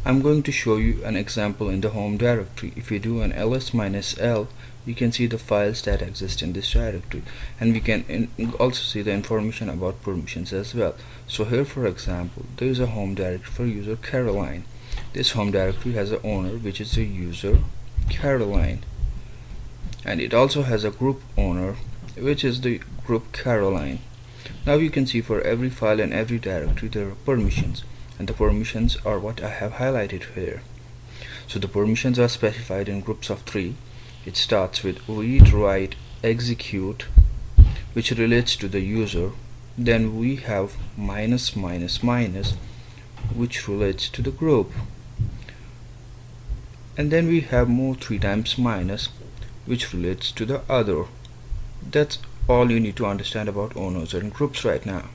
I'm going to show you an example in the home directory. If you do an ls-l, you can see the files that exist in this directory, and we can also see the information about permissions as well. So here, for example, there is a home directory for user Caroline. This home directory has an owner, which is the user Caroline, and it also has a group owner, which is the group Caroline. Now you can see for every file and every directory there are permissions, and the permissions are what I have highlighted here. So the permissions are specified in groups of 3. It starts with read, write, execute, which relates to the user. Then we have minus, which relates to the group. And then we have more 3 times minus, which relates to the other. That's all you need to understand about owners and groups right now.